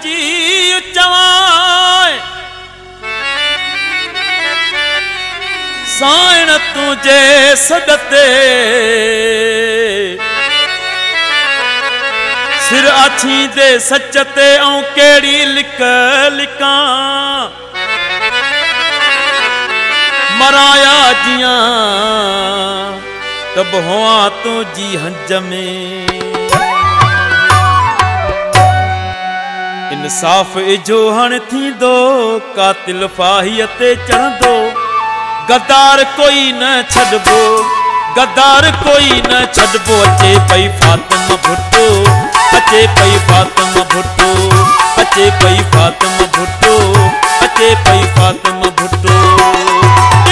जी चवाए साइण तुझे सदते सिर आछी दे सचते ऐं केड़ी लिक लिका मराया जियां तब हुआ तुझी हंज में इंसाफ इजो हण थींदो कातिल फाहीअ ते चढ़ंदो गद्दार कोई न छॾबो गद्दार कोई न छॾबो अचे पई फातिमा भुट्टो अचे पई फातिमा भुट्टो अचे पई फातिमा भुट्टो अचे पई फातिमा भुट्टो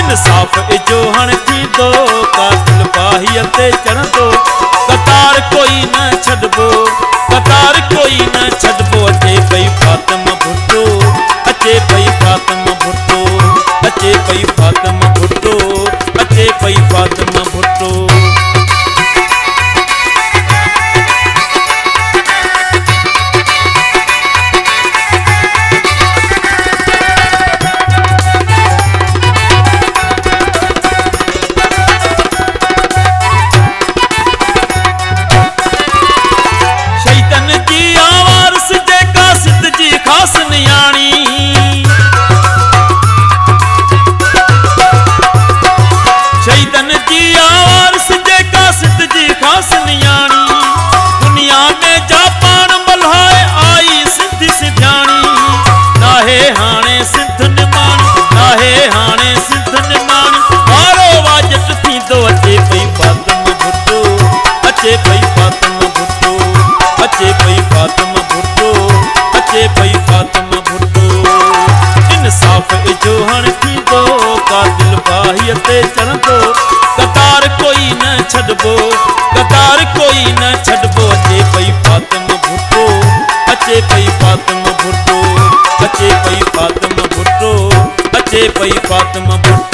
इंसाफ इजो हण थींदो कातिल फाहीअ ते चढ़ंदो गद्दार कोई न छॾबो गद्दार कोई न छॾबो अचे पई फातिमा भुट्टो अचे पई फातिमा भुट्टो अचे पई फातिमा भुट्टो अचे पई फातिमा भुट्टो अचे पई फातिमा भुट्टो अचे पई फातिमा भुट्टो अचे पई फातिमा भुट्टो इंसाफ इजो हण थींदो कातिल फाहीअ ते चढ़ंदो गद्दार कोई न छॾबो गद्दार कोई न छॾबो अचे पई फातिमा भुट्टो अचे पई फातिमा भुट्टो अचे पई फातिमा भुट्टो अचे पई फातिमा भुट्टो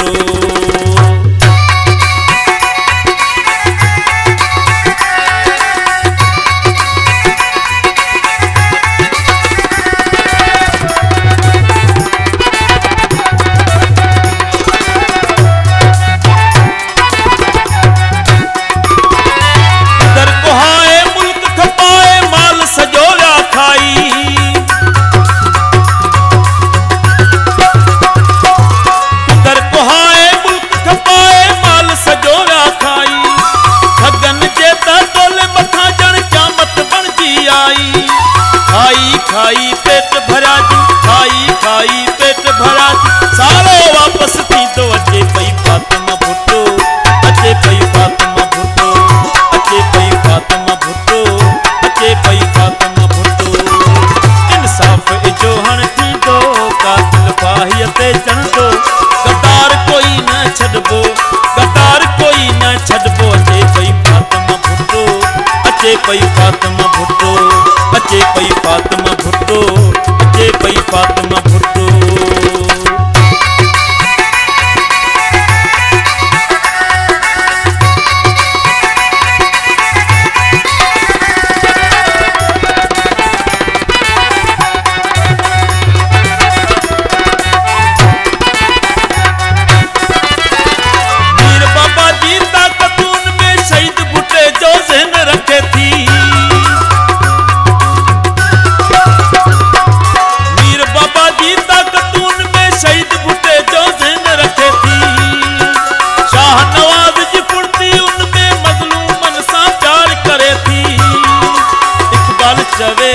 खाई पेट भरा खाई खाई पेट भरा सारो वापस थी तो अचे पई फातिमा भुट्टो अचे पई फातिमा भुट्टो अचे पई फातिमा भुट्टो अचे पई फातिमा भुट्टो इंसाफ इजो हण थींदो कातिल फाहीअ ते चढ़ंदो गद्दार कोई न छॾबो गद्दार कोई न छॾबो अचे पई फातिमा भुट्टो अचे पई फातिमा भुट्टो अचे पई फातिमा भुट्टो अचे पई फातिमा भुट्टो मीर बाबा जी ताकतून में शहीद भुट्टे जो ज़हन रखे थी चवे